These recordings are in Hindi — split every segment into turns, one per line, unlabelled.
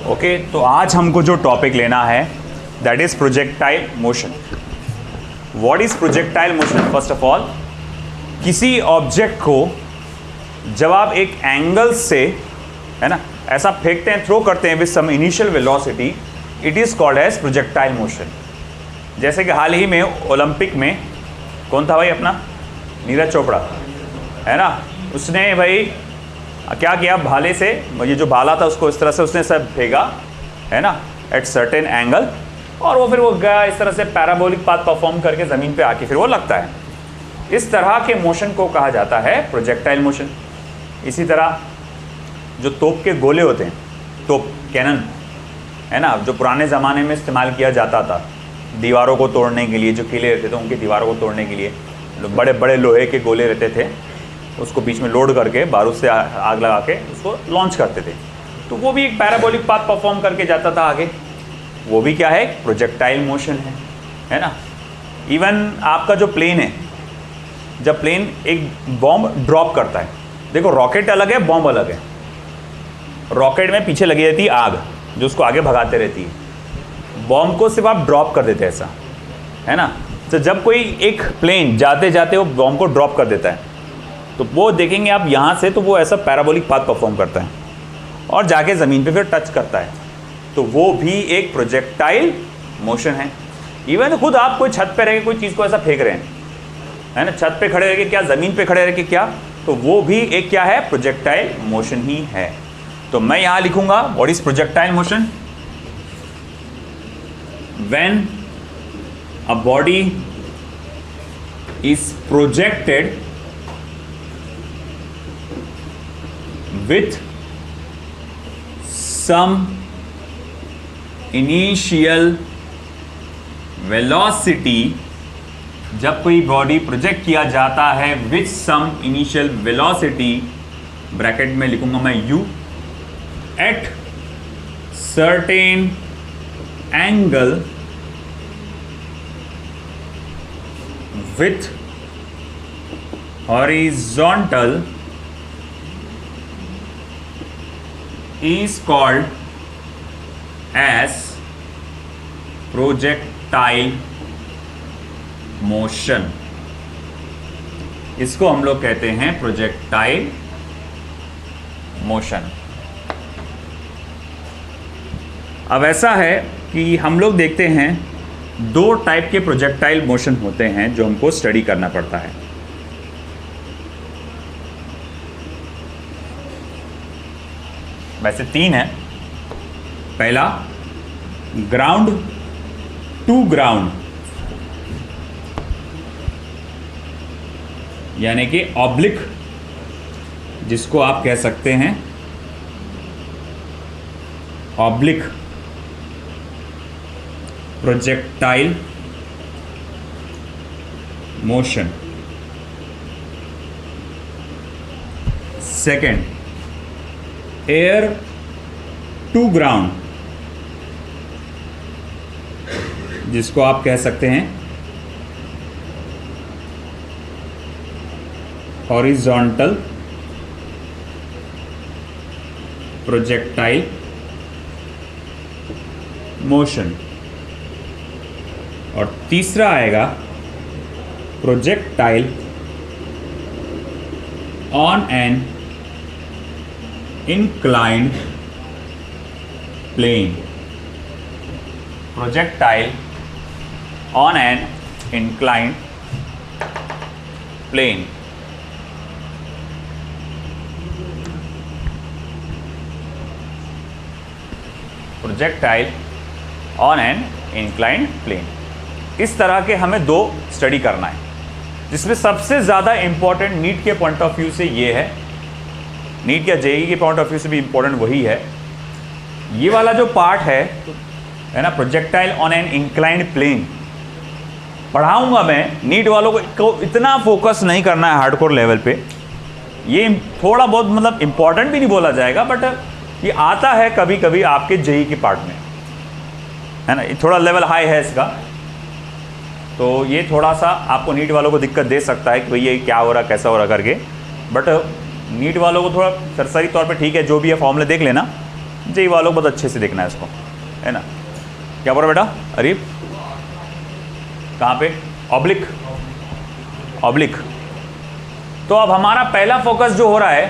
ओके, तो आज हमको जो टॉपिक लेना है that is projectile motion. What is projectile motion? First of all, किसी ऑब्जेक्ट को जब आप एक एंगल से, है ना, ऐसा फेंकते हैं, थ्रो करते हैं with some initial velocity, it is called as projectile motion. जैसे कि हाल ही में ओलंपिक में कौन था भाई अपना, नीरज चोपड़ा, है ना, उसने भाई क्या किया, भाले से, ये जो भाला था उसको इस तरह से उसने सब फेंका, है ना, एट सर्टेन एंगल, और वो फिर वो गया इस तरह से पैराबोलिक पाथ परफॉर्म करके ज़मीन पे आके फिर वो लगता है। इस तरह के मोशन को कहा जाता है प्रोजेक्टाइल मोशन। इसी तरह जो तोप के गोले होते हैं, तोप, कैनन, है ना, जो पुराने ज़माने में इस्तेमाल किया जाता था दीवारों को तोड़ने के लिए, जो किले रहते थे उनकी दीवारों को तोड़ने के लिए बड़े बड़े लोहे के गोले रहते थे, उसको बीच में लोड करके बारूद से आग लगा के उसको लॉन्च करते थे, तो वो भी एक पैराबोलिक पाथ परफॉर्म करके जाता था आगे। वो भी क्या है, प्रोजेक्टाइल मोशन है ना। इवन आपका जो प्लेन है, जब प्लेन एक बॉम्ब ड्रॉप करता है, देखो रॉकेट अलग है, बॉम्ब अलग है। रॉकेट में पीछे लगी रहती है आग जो उसको आगे भगाते रहती है, बॉम्ब को सिर्फ आप ड्रॉप कर देते हैं, ऐसा है ना। तो जब कोई एक प्लेन जाते जाते वो बॉम्ब को ड्रॉप कर देता है, तो वो देखेंगे आप यहाँ से, तो वो ऐसा पैराबोलिक पाथ परफॉर्म करता है और जाके ज़मीन पे फिर टच करता है, तो वो भी एक प्रोजेक्टाइल मोशन है। इवन खुद आप कोई छत पे रह के कोई चीज़ को ऐसा फेंक रहे हैं, है ना, छत पे खड़े रह के क्या, ज़मीन पे खड़े रह के क्या, तो वो भी एक क्या है, प्रोजेक्टाइल मोशन ही है। तो मैं यहाँ लिखूंगा what is projectile motion. When a body is projected with some initial velocity, जब कोई बॉडी प्रोजेक्ट किया जाता है with some initial velocity, bracket में लिखूंगा मैं u, at certain angle with horizontal is called as projectile motion। इसको हम लोग कहते हैं प्रोजेक्टाइल मोशन। अब ऐसा है कि हम लोग देखते हैं दो टाइप के प्रोजेक्टाइल मोशन होते हैं जो हमको स्टडी करना पड़ता है। वैसे तीन है। पहला, ग्राउंड टू ग्राउंड, यानी कि ऑब्लिक, जिसको आप कह सकते हैं oblique projectile motion. Second, air to ground, जिसको आप कह सकते हैं हॉरिजॉन्टल प्रोजेक्टाइल मोशन। और तीसरा आएगा projectile on N inclined plane, projectile on an inclined plane। projectile on an inclined plane, इस तरह के हमें दो स्टडी करना है, जिसमें सबसे ज़्यादा इंपॉर्टेंट नीट के पॉइंट ऑफ व्यू से ये है, नीट या जेईई के पॉइंट ऑफ व्यू से भी इंपॉर्टेंट वही है। ये वाला जो पार्ट है ना, projectile on an inclined plane, पढ़ाऊंगा मैं, नीट वालों को इतना फोकस नहीं करना है हार्डकोर लेवल पे। ये थोड़ा बहुत मतलब इंपॉर्टेंट भी नहीं बोला जाएगा, बट ये आता है कभी कभी आपके जेईई के पार्ट में, है ना, थोड़ा लेवल हाई है इसका, तो ये थोड़ा सा आपको नीट वालों को दिक्कत दे सकता है कि भाई ये क्या हो रहा, कैसा हो रहा करके। बट नीट वालों को थोड़ा सरसरी तौर पे ठीक है, जो भी है फॉर्मूले देख लेना, जेई वालों को बहुत अच्छे से देखना है इसको, है ना। क्या बोल रहा बेटा अरीब, कहाँ पे? Oblique, oblique. तो अब हमारा पहला फोकस जो हो रहा है,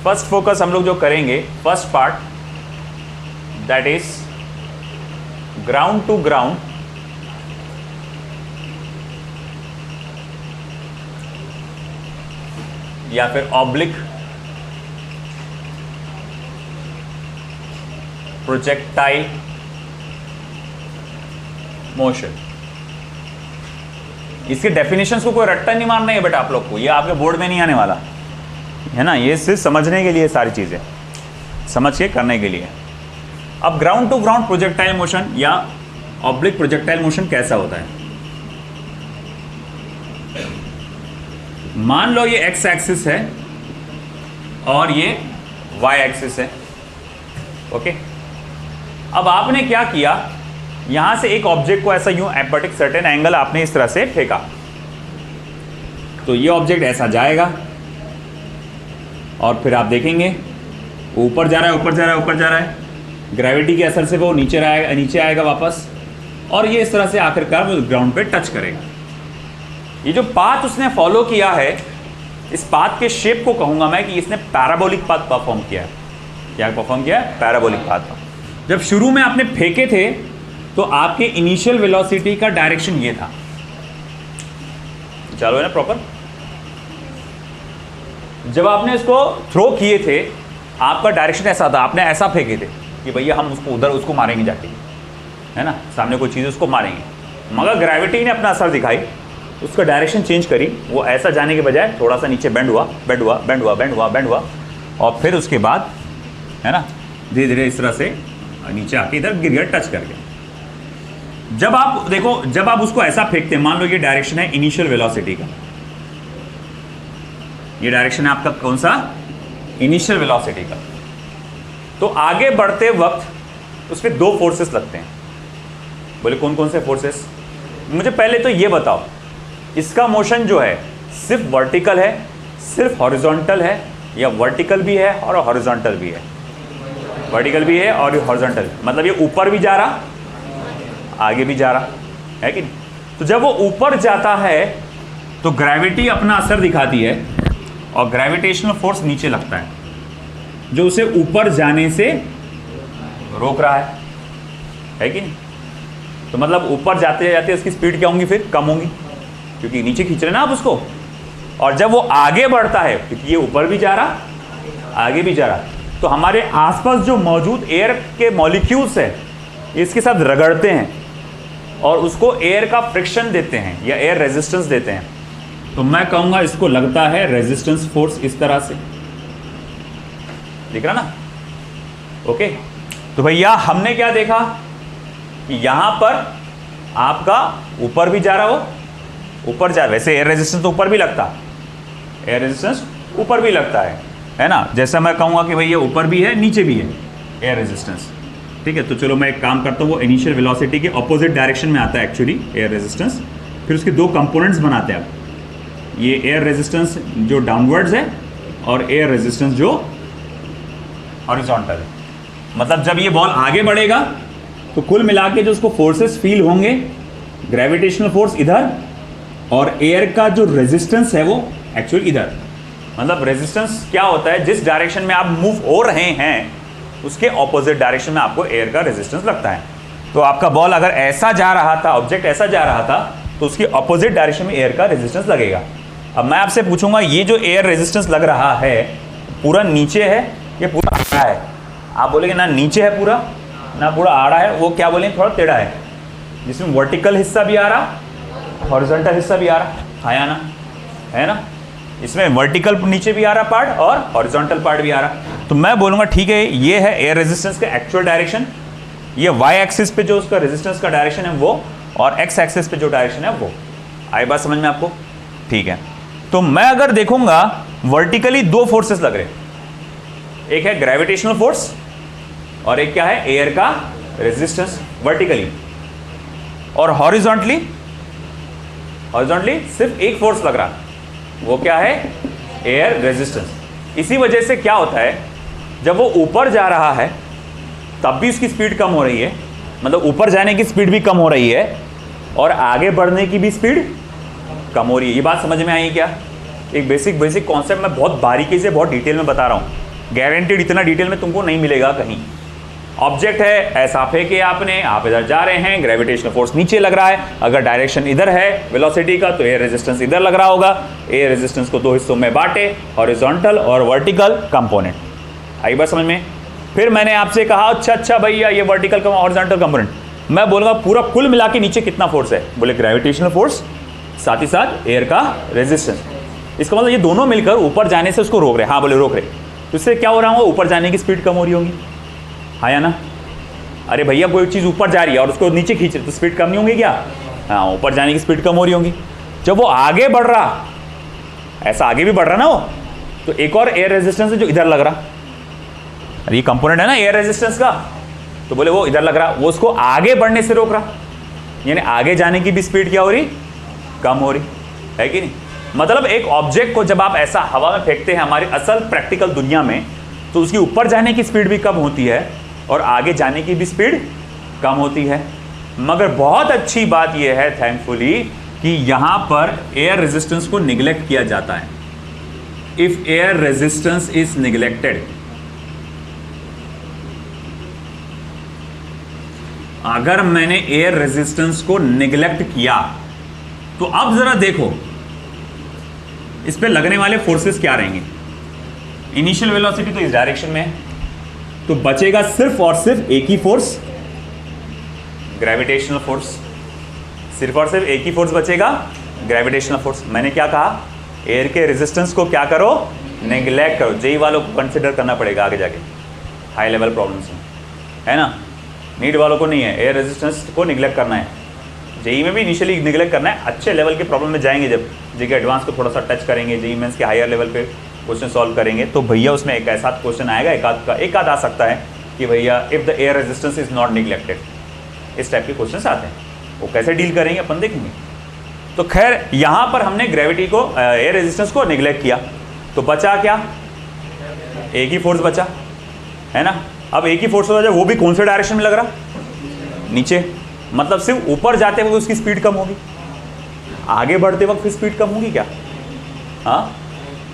फर्स्ट फोकस हम लोग जो करेंगे, first part, that is ground to ground या फिर ऑब्लिक प्रोजेक्टाइल मोशन। इसके डेफिनेशंस को कोई रट्टा नहीं मारना है बेटा आप लोग को, ये आपके बोर्ड में नहीं आने वाला है ना, ये सिर्फ समझने के लिए, सारी चीजें समझ के करने के लिए। अब ground to ground projectile motion या ऑब्लिक प्रोजेक्टाइल मोशन कैसा होता है? मान लो ये एक्स एक्सिस है और ये वाई एक्सिस है, ओके। अब आपने क्या किया, यहां से एक ऑब्जेक्ट को ऐसा यूं एट सर्टेन एंगल आपने इस तरह से फेंका, तो ये ऑब्जेक्ट ऐसा जाएगा और फिर आप देखेंगे ऊपर जा रहा है, ऊपर जा रहा है, ऊपर जा रहा है, ग्रेविटी के असर से वो नीचे आएगा वापस, और ये इस तरह से आखिरकार वो ग्राउंड पे टच करेगा। ये जो पाथ उसने फॉलो किया है, इस पाथ के शेप को कहूंगा मैं कि इसने पैराबोलिक पाथ परफॉर्म किया है। क्या परफॉर्म किया है? Parabolic path. जब शुरू में आपने फेंके थे तो आपके इनिशियल वेलोसिटी का डायरेक्शन ये था, चालू है ना प्रॉपर। जब आपने इसको थ्रो किए थे, आपका डायरेक्शन ऐसा था, आपने ऐसा फेंके थे कि भैया हम उसको उधर उसको मारेंगे जाके, है ना, सामने कोई चीज़ उसको मारेंगे। मगर ग्रेविटी ने अपना असर दिखाई, उसका डायरेक्शन चेंज करी, वो ऐसा जाने के बजाय थोड़ा सा नीचे बेंड हुआ, बेंड हुआ, बेंड हुआ, बेंड हुआ, बेंड हुआ, और फिर उसके बाद, है ना, धीरे धीरे इस तरह से नीचे आके इधर गिर गया, टच कर गया। जब आप देखो, जब आप उसको ऐसा फेंकते हैं, मान लो ये डायरेक्शन है इनिशियल वेलोसिटी का, ये डायरेक्शन है आपका कौन सा? इनिशियल वेलोसिटी का। तो आगे बढ़ते वक्त उस पर दो फोर्सेस लगते हैं। बोले कौन कौन से फोर्सेस? मुझे पहले तो ये बताओ, इसका मोशन जो है सिर्फ वर्टिकल है, सिर्फ हॉरिजॉन्टल है, या वर्टिकल भी है और हॉरिजॉन्टल भी है? वर्टिकल भी है और हॉरिजॉन्टल, मतलब ये ऊपर भी जा रहा, आगे भी जा रहा है कि नहीं? तो जब वो ऊपर जाता है तो ग्रेविटी अपना असर दिखाती है और ग्रेविटेशनल फोर्स नीचे लगता है, जो उसे ऊपर जाने से रोक रहा है कि नहीं? तो मतलब ऊपर जाते जाते उसकी स्पीड क्या होंगी? फिर कम होंगी, क्योंकि नीचे खींच रहे ना आप उसको। और जब वो आगे बढ़ता है, क्योंकि ये ऊपर भी जा रहा, आगे भी जा रहा, तो हमारे आसपास जो मौजूद एयर के मॉलिक्यूल्स है, इसके साथ रगड़ते हैं और उसको एयर का फ्रिक्शन देते हैं या एयर रेजिस्टेंस देते हैं। तो मैं कहूँगा इसको लगता है रेजिस्टेंस फोर्स, इस तरह से, दिख रहा ना? ओके, तो भैया हमने क्या देखा कि यहां पर आपका ऊपर भी जा रहा, हो ऊपर जा, वैसे एयर रेजिस्टेंस तो ऊपर भी लगता, एयर रेजिस्टेंस ऊपर भी लगता है ना। जैसा मैं कहूँगा कि भैया ऊपर भी है, नीचे भी है एयर रेजिस्टेंस, ठीक है। तो चलो मैं एक काम करता हूँ, वो इनिशियल वेलोसिटी के ऑपोजिट डायरेक्शन में आता है एक्चुअली एयर रेजिस्टेंस। फिर उसके दो कंपोनेंट्स बनाते हैं आप, ये एयर रेजिस्टेंस जो डाउनवर्ड्स है और एयर रेजिस्टेंस जो हॉरिजॉन्टल है। मतलब जब ये बॉल आगे बढ़ेगा तो कुल मिला के जो उसको फोर्सेस फील होंगे, ग्रेविटेशनल फोर्स इधर और एयर का जो रेजिस्टेंस है वो एक्चुअली इधर। मतलब रेजिस्टेंस क्या होता है? जिस डायरेक्शन में आप मूव हो रहे हैं उसके ऑपोजिट डायरेक्शन में आपको एयर का रेजिस्टेंस लगता है। तो आपका बॉल अगर ऐसा जा रहा था, ऑब्जेक्ट ऐसा जा रहा था, तो उसकी ऑपोजिट डायरेक्शन में एयर का रेजिस्टेंस लगेगा। अब मैं आपसे पूछूंगा, ये जो एयर रेजिस्टेंस लग रहा है पूरा नीचे है या पूरा आड़ा है? आप बोलेंगे ना नीचे है पूरा, ना पूरा आड़ा है, वो क्या बोलेंगे थोड़ा टेढ़ा है, जिसमें वर्टिकल हिस्सा भी आ रहा, हॉरिजॉन्टल हिस्सा भी आ रहा, आया ना, है ना? इसमें वर्टिकल नीचे भी आ रहा पार्ट और हॉरिजॉन्टल पार्ट भी आ रहा। तो मैं बोलूँगा ठीक है, ये है एयर रेजिस्टेंस का एक्चुअल डायरेक्शन, ये वाई एक्सिस पे जो उसका रेजिस्टेंस का डायरेक्शन है वो, और एक्स एक्सिस पे जो डायरेक्शन है वो। आई बात समझ में आपको? ठीक है। तो मैं अगर देखूंगा वर्टिकली दो फोर्सेस लग रहे, एक है ग्रेविटेशनल फोर्स और एक क्या है? एयर का रेजिस्टेंस वर्टिकली। और हॉरिजॉन्टली सिर्फ एक फोर्स लग रहा, वो क्या है? Air resistance. इसी वजह से क्या होता है जब वो ऊपर जा रहा है तब भी उसकी स्पीड कम हो रही है, मतलब ऊपर जाने की स्पीड भी कम हो रही है और आगे बढ़ने की भी स्पीड कम हो रही है। ये बात समझ में आई क्या? एक बेसिक कॉन्सेप्ट मैं बहुत बारीकी से बहुत डिटेल में बता रहा हूँ, गारंटेड इतना डिटेल में तुमको नहीं मिलेगा कहीं। ऑब्जेक्ट है, ऐसा फेंके आपने, आप इधर जा रहे हैं, ग्रेविटेशनल फोर्स नीचे लग रहा है, अगर डायरेक्शन इधर है वेलोसिटी का तो एयर रेजिस्टेंस इधर लग रहा होगा। एयर रेजिस्टेंस को दो हिस्सों में बांटे, हॉरिजॉन्टल और वर्टिकल कंपोनेंट। आई बात समझ में? फिर मैंने आपसे कहा अच्छा भैया ये वर्टिकल हॉरिजॉन्टल कंपोनेंट, मैं बोलूँगा पूरा कुल मिला के नीचे कितना फोर्स है? बोले ग्रेविटेशनल फोर्स साथ ही साथ एयर का रेजिस्टेंस। इसका मतलब ये दोनों मिलकर ऊपर जाने से उसको रोक रहे। हाँ बोले रोक रहे, तो इससे क्या हो रहा होगा? ऊपर जाने की स्पीड कम हो रही होगी, हाँ या ना? अरे भैया कोई चीज़ ऊपर जा रही है और उसको नीचे खींच रहे तो स्पीड कम नहीं होगी क्या? हाँ, ऊपर जाने की स्पीड कम हो रही होगी। जब वो आगे बढ़ रहा, ऐसा आगे भी बढ़ रहा ना वो, तो एक और एयर रेजिस्टेंस है जो इधर लग रहा। अरे ये कंपोनेंट है ना एयर रेजिस्टेंस का, तो बोले वो इधर लग रहा, वो उसको आगे बढ़ने से रोक रहा, यानी आगे जाने की भी स्पीड क्या हो रही? कम हो रही है कि नहीं? मतलब एक ऑब्जेक्ट को जब आप ऐसा हवा में फेंकते हैं हमारी असल प्रैक्टिकल दुनिया में, तो उसकी ऊपर जाने की स्पीड भी कम होती है और आगे जाने की भी स्पीड कम होती है। मगर बहुत अच्छी बात यह है थैंकफुली कि यहां पर एयर रेजिस्टेंस को निगलेक्ट किया जाता है। If air resistance is neglected, अगर मैंने एयर रेजिस्टेंस को निगलेक्ट किया तो अब जरा देखो इस पे लगने वाले फोर्सेस क्या रहेंगे। इनिशियल वेलोसिटी तो इस डायरेक्शन में है, तो बचेगा सिर्फ और सिर्फ एक ही फोर्स, ग्रेविटेशनल फोर्स। सिर्फ और सिर्फ एक ही फोर्स बचेगा, ग्रेविटेशनल फोर्स। मैंने क्या कहा? एयर के रेजिस्टेंस को क्या करो? नेग्लेक्ट करो। जेई वालों को कंसिडर करना पड़ेगा आगे जाके हाई लेवल प्रॉब्लम्स में, है ना? नीट वालों को नहीं है, एयर रेजिस्टेंस को निगलेक्ट करना है। जेई में भी इनिशियली निगलेक्ट करना है, अच्छे लेवल के प्रॉब्लम में जाएंगे जब जेई एडवांस को थोड़ा सा टच करेंगे, जेई मेंस के हायर लेवल पे क्वेश्चन सॉल्व करेंगे, तो भैया उसमें एक ऐसा क्वेश्चन आएगा, एक आध आ सकता है कि भैया if the air resistance is not neglected, इस टाइप के क्वेश्चन आते हैं। वो कैसे डील करेंगे अपन देखेंगे। तो खैर यहाँ पर हमने ग्रेविटी को एयर रेजिस्टेंस को निगलेक्ट किया, तो बचा क्या? एक ही फोर्स बचा, है ना? अब एक ही फोर्स हो जाए, वो भी कौन से डायरेक्शन में लग रहा? नीचे। मतलब सिर्फ ऊपर जाते वक्त उसकी स्पीड कम होगी, आगे बढ़ते वक्त फिर स्पीड कम होगी क्या? हाँ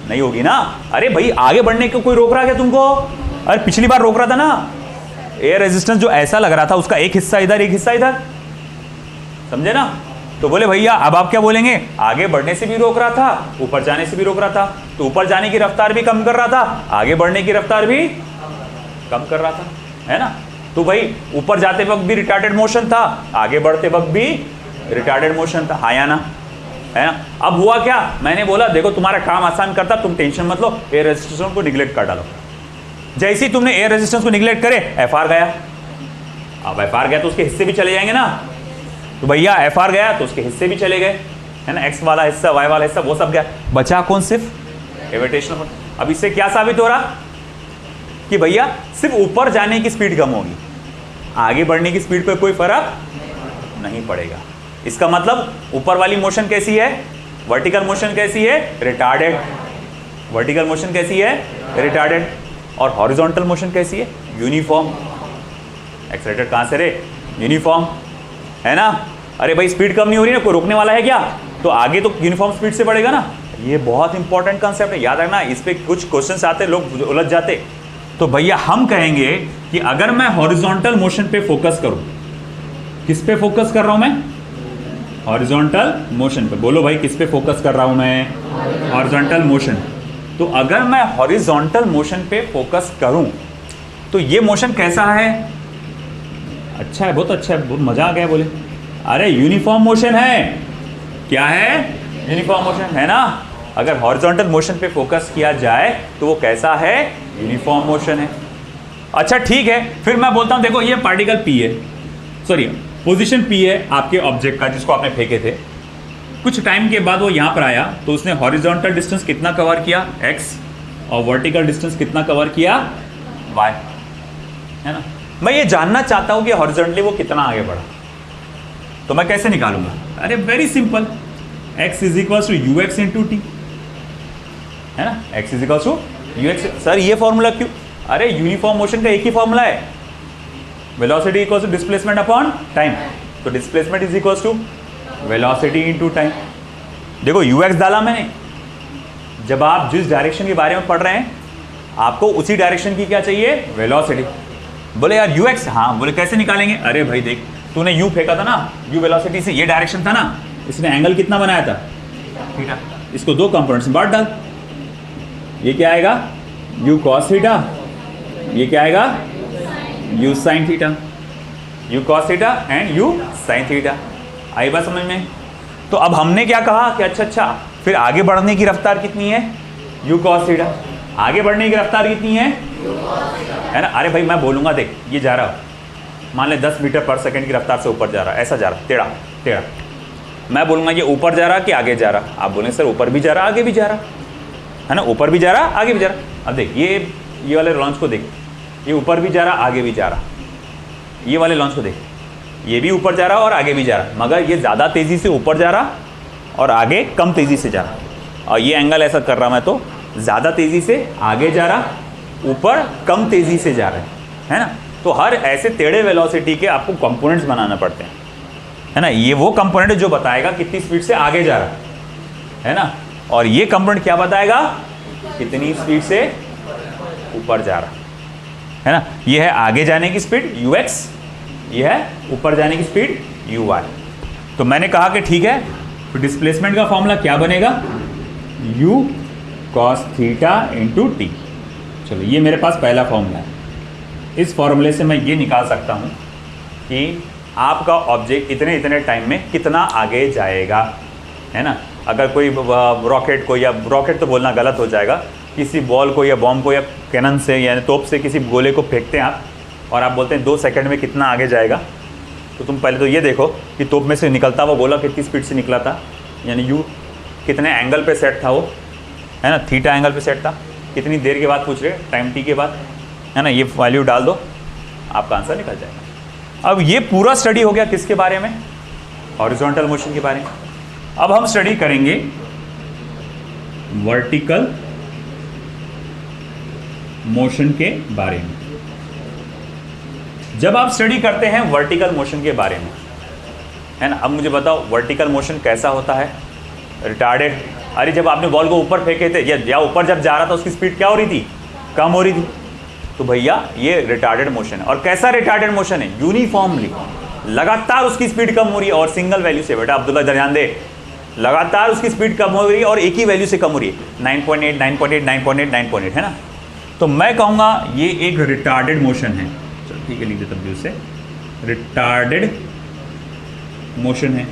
नहीं होगी ना। अरे भाई आगे बढ़ने को कोई रोक रहा है तुमको? अरे पिछली बार रोक रहा था ना, एयर रेजिस्टेंस जो ऐसा लग रहा था उसका एक हिस्सा इधर एक हिस्सा इधर, समझे ना? तो बोले भैया अब आप क्या बोलेंगे? आगे बढ़ने से भी रोक रहा था, ऊपर जाने से भी रोक रहा था, तो ऊपर जाने की रफ्तार भी कम कर रहा था, आगे बढ़ने की रफ्तार भी कम कर रहा था, है ना? तो भाई ऊपर जाते वक्त भी रिटार्डेड मोशन था, आगे बढ़ते वक्त भी रिटार्डेड मोशन था, हाँ या ना? है ना? अब हुआ क्या? मैंने बोला देखो तुम्हारा काम आसान करता, तुम टेंशन मत लो, एयर रेजिस्टेंस को निगलेक्ट कर डालो। जैसे ही तुमने एयर रेजिस्टेंस को निगलेक्ट करे, एफआर गया। अब एफआर गया तो उसके हिस्से भी चले जाएंगे ना, तो भैया एफआर गया तो उसके हिस्से भी चले गए, है ना? एक्स वाला हिस्सा, वाई वाला हिस्सा, वो सब गया, बचा कौन? सिर्फ ग्रेविटेशनल। अब इससे क्या साबित हो रहा कि भैया सिर्फ ऊपर जाने की स्पीड कम होगी, आगे बढ़ने की स्पीड पर कोई फर्क नहीं पड़ेगा। इसका मतलब ऊपर वाली मोशन कैसी है? वर्टिकल मोशन कैसी है? रिटार्डेड। वर्टिकल मोशन कैसी है? रिटार्डेड। और हॉरिजॉन्टल मोशन कैसी है? यूनिफॉर्म। एक्सेलरेटेड कहां से रे? यूनिफॉर्म, है ना? अरे भाई स्पीड कम नहीं हो रही ना, कोई रोकने वाला है क्या? तो आगे तो यूनिफॉर्म स्पीड से बढ़ेगा ना। ये बहुत इंपॉर्टेंट कंसेप्ट है, याद रखना। इस पे कुछ क्वेश्चंस आते, लोग उलझ जाते। तो भैया हम कहेंगे कि अगर मैं हॉरिजॉन्टल मोशन पे फोकस करूं, किस पे फोकस कर रहा हूं मैं? हॉरिजॉन्टल मोशन पे। बोलो भाई किस पे फोकस कर रहा हूं मैं? Horizontal motion. तो अगर मैं हॉरिजॉन्टल मोशन पे फोकस करूं तो ये मोशन कैसा है? अच्छा है, बहुत अच्छा है, बहुत मजा आ गया। बोले अरे यूनिफॉर्म मोशन है। क्या है? यूनिफॉर्म मोशन, है ना? अगर हॉरिजॉन्टल मोशन पे फोकस किया जाए तो वो कैसा है? यूनिफॉर्म मोशन है। अच्छा ठीक है, फिर मैं बोलता हूं देखो ये पार्टिकल पी है, सॉरी पोजीशन पी है आपके ऑब्जेक्ट का जिसको आपने फेंके थे। कुछ टाइम के बाद वो यहाँ पर आया तो उसने हॉरिजॉन्टल डिस्टेंस कितना कवर किया? x, और वर्टिकल डिस्टेंस कितना कवर किया? y, है ना? मैं ये जानना चाहता हूँ कि हॉरिजॉन्टली वो कितना आगे बढ़ा, तो मैं कैसे निकालूंगा? अरे very simple, x is equal to ux into t, है ना? x is equal to ux। Sir ये फॉर्मूला क्यों? अरे यूनिफॉर्म मोशन का एक ही फॉर्मूला है, velocity equals to displacement upon time. तो displacement is equals to velocity into time. देखो यूएक्स डाला मैंने, जब आप जिस डायरेक्शन के बारे में पढ़ रहे हैं आपको उसी डायरेक्शन की क्या चाहिए, वेलोसिटी। बोले यार यूएक्स, हाँ, बोले कैसे निकालेंगे, अरे भाई देख तूने यू फेंका था ना, यू वेलोसिटी से ये डायरेक्शन था ना, इसने एंगल कितना बनाया था, थीटा। इसको दो कंपोनेंट्स में बांट डाल, ये क्या आएगा, यू कॉस थीटा, ये क्या आएगा, u sine theta, u cos theta and u sine theta. आई बात समझ में। तो अब हमने क्या कहा कि अच्छा फिर आगे बढ़ने की रफ्तार कितनी है, यू कॉस थीटा। आगे बढ़ने की रफ्तार कितनी है ना। अरे भाई मैं बोलूँगा, देख ये जा रहा, मान ले 10 मीटर पर सेकंड की रफ्तार से ऊपर जा रहा, ऐसा जा रहा, टेढ़ा टेढ़ा। मैं बोलूँगा ये ऊपर जा रहा कि आगे जा रहा, आप बोलेंगे सर ऊपर भी जा रहा आगे भी जा रहा है ना, ऊपर भी जा रहा आगे भी जा रहा। अब देख ये वाले लॉन्च को देख, ये ऊपर भी जा रहा आगे भी जा रहा, ये वाले लॉन्च को देख, ये भी ऊपर जा रहा और आगे भी जा रहा, मगर ये ज़्यादा तेज़ी से ऊपर जा रहा और आगे कम तेज़ी से जा रहा। और ये एंगल ऐसा कर रहा मैं तो ज़्यादा तेज़ी से आगे जा रहा, ऊपर कम तेज़ी से जा रहा है ना। तो हर ऐसे टेढ़े वेलोसिटी के आपको कंपोनेंट्स बनाना पड़ते हैं, है ना। ये वो कंपोनेंट जो बताएगा कितनी स्पीड से आगे जा रहा है ना, और ये कंपोनेंट क्या बताएगा, कितनी स्पीड से ऊपर जा रहा है ना। ये है आगे जाने की स्पीड ux, ये है ऊपर जाने की स्पीड uy। तो मैंने कहा कि ठीक है, तो डिस्प्लेसमेंट का फॉर्मूला क्या बनेगा, u cos theta into T. चलो ये मेरे पास पहला फॉर्मूला है। इस फॉर्मूले से मैं ये निकाल सकता हूँ कि आपका ऑब्जेक्ट इतने इतने टाइम में कितना आगे जाएगा, है ना। अगर कोई रॉकेट को, या रॉकेट तो बोलना गलत हो जाएगा, किसी बॉल को या बॉम्ब को या कैनन से यानी तोप से किसी गोले को फेंकते हैं आप, और आप बोलते हैं 2 सेकंड में कितना आगे जाएगा, तो तुम पहले तो ये देखो कि तोप में से निकलता हुआ गोला कितनी स्पीड से निकला था, यानी यू कितने एंगल पे सेट था वो, है ना, थीटा एंगल पे सेट था, कितनी देर के बाद पूछ रहे, टाइम टी के बाद, है ना। ये वैल्यू डाल दो, आपका आंसर निकल जाएगा। अब ये पूरा स्टडी हो गया किसके बारे में, हॉरिजॉन्टल मोशन के बारे में। अब हम स्टडी करेंगे वर्टिकल मोशन के बारे में। जब आप स्टडी करते हैं वर्टिकल मोशन के बारे में, है ना, अब मुझे बताओ वर्टिकल मोशन कैसा होता है, रिटार्डेड। अरे जब आपने बॉल को ऊपर फेंके थे या ऊपर जब जा रहा था उसकी स्पीड क्या हो रही थी, कम हो रही थी, तो भैया ये रिटार्डेड मोशन है। और कैसा रिटार्डेड मोशन है, यूनिफॉर्मली लगातार उसकी स्पीड कम हो रही है और सिंगल वैल्यू से। बेटा अब्दुल्ला ध्यान दे, लगातार उसकी स्पीड कम हो रही है और एक ही वैल्यू से कम हो रही है, 9.8 9.8 9.8 9.8, है ना। तो मैं कहूँगा ये एक रिटार्डेड मोशन है। चलो ठीक है, लिख देता हूँ से, रिटार्डेड मोशन है।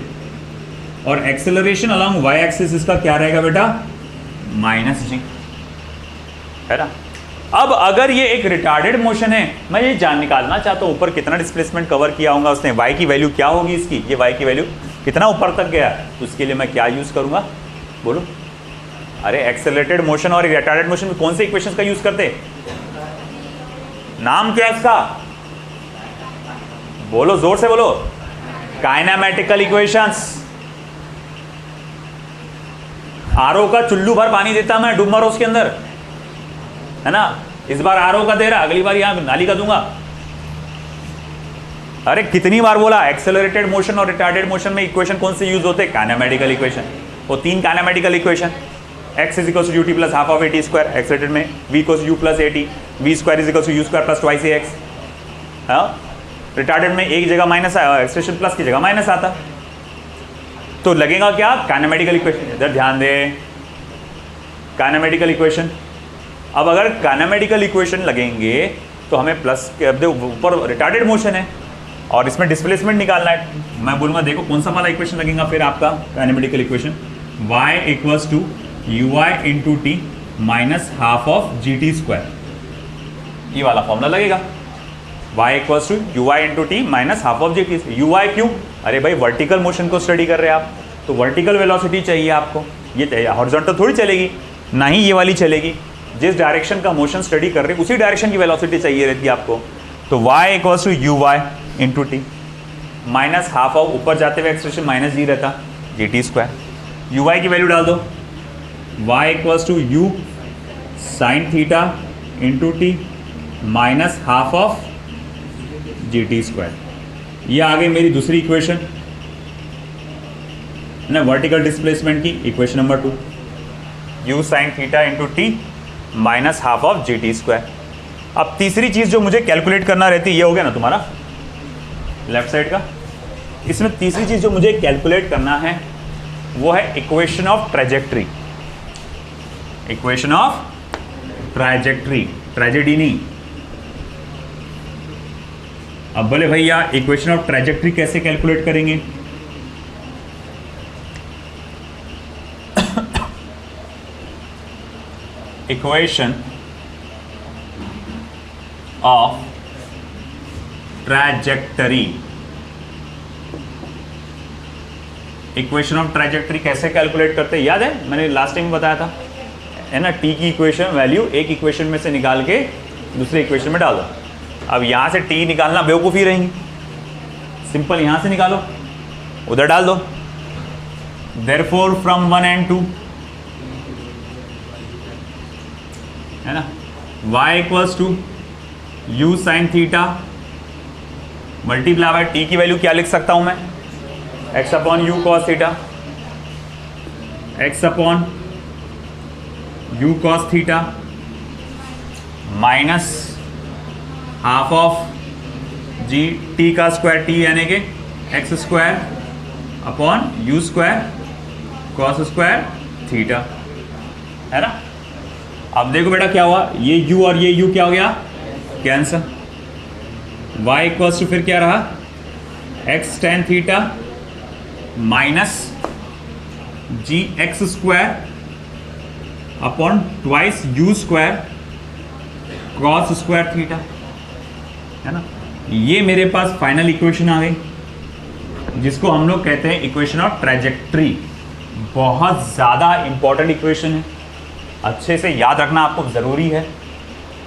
और एक्सेलरेशन अलोंग वाई एक्सिस इसका क्या रहेगा बेटा, -g, है ना। अब अगर ये एक रिटार्डेड मोशन है, मैं ये जान निकालना चाहता हूँ ऊपर कितना डिस्प्लेसमेंट कवर किया होगा उसने, y की वैल्यू क्या होगी इसकी, ये y की वैल्यू कितना ऊपर तक गया, तो उसके लिए मैं क्या यूज़ करूँगा, बोलो। अरे एक्सेलरेटेड मोशन और रिटार्डेड मोशन में कौन से इक्वेशंस का यूज़ करते, नाम क्या है इसका, बोलो जोर से बोलो, काइनेमेटिकल इक्वेशंस। आरओ का चुल्लू भर पानी देता मैं, डूब मरो उसके अंदर, है ना। इस बार आरओ का दे रहा, अगली बार यहां नाली का दूंगा। अरे कितनी बार बोला, एक्सेलरेटेड मोशन और रिटार्डेड मोशन में इक्वेशन कौन से यूज होते हैं, काइनेमेटिकल इक्वेशन। वो 3 kinematical equation, x is equal to ut plus half of at square, accelerated में v equal to u plus at, v square is equal to u square plus twice ax। हाँ, रिटार्डेड में एक जगह माइनस आया, एक्सप्रेशन प्लस की जगह माइनस आता, तो लगेगा क्या, काइनेमेटिकल इक्वेशन। इधर ध्यान दे, काइनेमेटिकल इक्वेशन। अब अगर काइनेमेटिकल इक्वेशन लगेंगे तो हमें प्लस ऊपर रिटार्डेड मोशन है और इसमें डिस्प्लेसमेंट निकालना है। मैं बोलूँगा देखो कौन सा वाला इक्वेशन लगेगा फिर आपका kinematical equation, y equals to ui into T minus half of gt square, ये वाला फॉर्मूला लगेगा। y equals to ui into T minus half of gt। ui क्यों, अरे भाई वर्टिकल मोशन को स्टडी कर रहे हैं आप, तो वर्टिकल वेलोसिटी चाहिए आपको, ये हॉरिजॉन्टल थोड़ी चलेगी, ना ही ये वाली चलेगी। जिस डायरेक्शन का मोशन स्टडी कर रहे हैं उसी डायरेक्शन की वेलोसिटी चाहिए रहती है आपको। तो y equals to ui into T minus half of, ऊपर जाते हुए एक्सप्रेशन माइनस जी रहता, gt स्क्वायर। ui की वैल्यू डाल दो, y equals to u sine theta into T minus half of G T square. ये आ गई मेरी दूसरी इक्वेशन ना, वर्टिकल डिस्प्लेसमेंट की equation number 2, U sine theta into T minus half of G T square. अब तीसरी चीज़ जो मुझे कैलकुलेट करना रहती है, ये हो गया ना तुम्हारा लेफ्ट साइड का। इसमें तीसरी चीज़ जो मुझे कैलकुलेट करना है वो है equation of trajectory. Equation of trajectory, tragedy नहीं। अब बोले भैया इक्वेशन ऑफ ट्रेजेक्ट्री कैसे कैलकुलेट करेंगे? Equation of trajectory, equation of trajectory कैसे कैलकुलेट करते हैं याद है? मैंने लास्ट टाइम बताया था, है ना। टी की इक्वेशन वैल्यू एक इक्वेशन में से निकाल के दूसरे इक्वेशन में डाल दो। अब यहां से टी निकालना बेवकूफ़ी रहेंगी, सिंपल यहां से निकालो, उधर डाल दो। देयरफॉर फ्रॉम 1 and 2, है ना, y equals to U sine theta multiply by T की वैल्यू क्या लिख सकता हूं मैं? x upon U cos theta, x upon U cos theta minus half of G T का स्क्वायर, टी यानी कि X square upon U square cos square theta, है ना। अब देखो बेटा क्या हुआ, ये u और ये u क्या हो गया? कैंसर। y इक्वल्स टू फिर क्या रहा? x टेन थीटा माइनस जी x square upon twice U square cos square theta, है ना। ये मेरे पास फाइनल इक्वेशन आ गई, जिसको हम लोग कहते हैं इक्वेशन ऑफ ट्रेजेक्ट्री। बहुत ज़्यादा इंपॉर्टेंट इक्वेशन है, अच्छे से याद रखना आपको ज़रूरी है।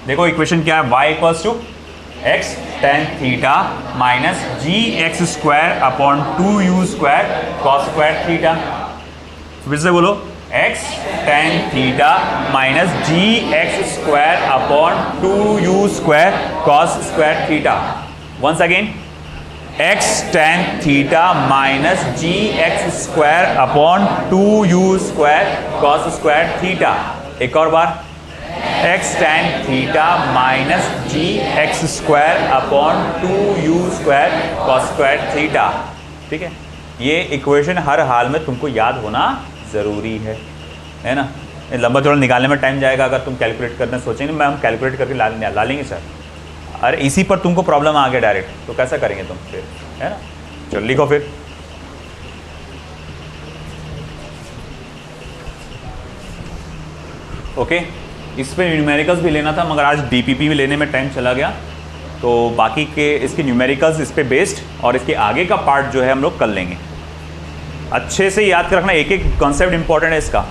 देखो इक्वेशन क्या है, y equals to x tan theta minus ji x square upon 2u square cos square theta. फिर से बोलो, एक्स टेन थीटा माइनस जी x square upon 2u square cos square theta. Once again, x tan theta minus जी x square upon 2u square cos square theta. एक और बार, एक्स टेन थीटा माइनस जी x square upon 2u square cos square theta. ठीक है, ये इक्वेशन हर हाल में तुमको याद होना ज़रूरी है ना। लंबा चौड़ा निकालने में टाइम जाएगा अगर तुम कैलकुलेट करना सोचेंगे, मैं हम कैलकुलेट करके ला लेंगे सर। अरे इसी पर तुमको प्रॉब्लम आ गया डायरेक्ट, तो कैसा करेंगे तुम फिर, है ना। चलो लिखो फिर, ओके। इस पर न्यूमेरिकल्स भी लेना था, मगर आज डीपीपी में लेने में टाइम चला गया, तो बाकी के इसके न्यूमेरिकल्स इस पे बेस्ड और इसके आगे का पार्ट जो है हम लोग कर लेंगे। अच्छे से याद रखना, एक एक कॉन्सेप्ट इंपॉर्टेंट है इसका।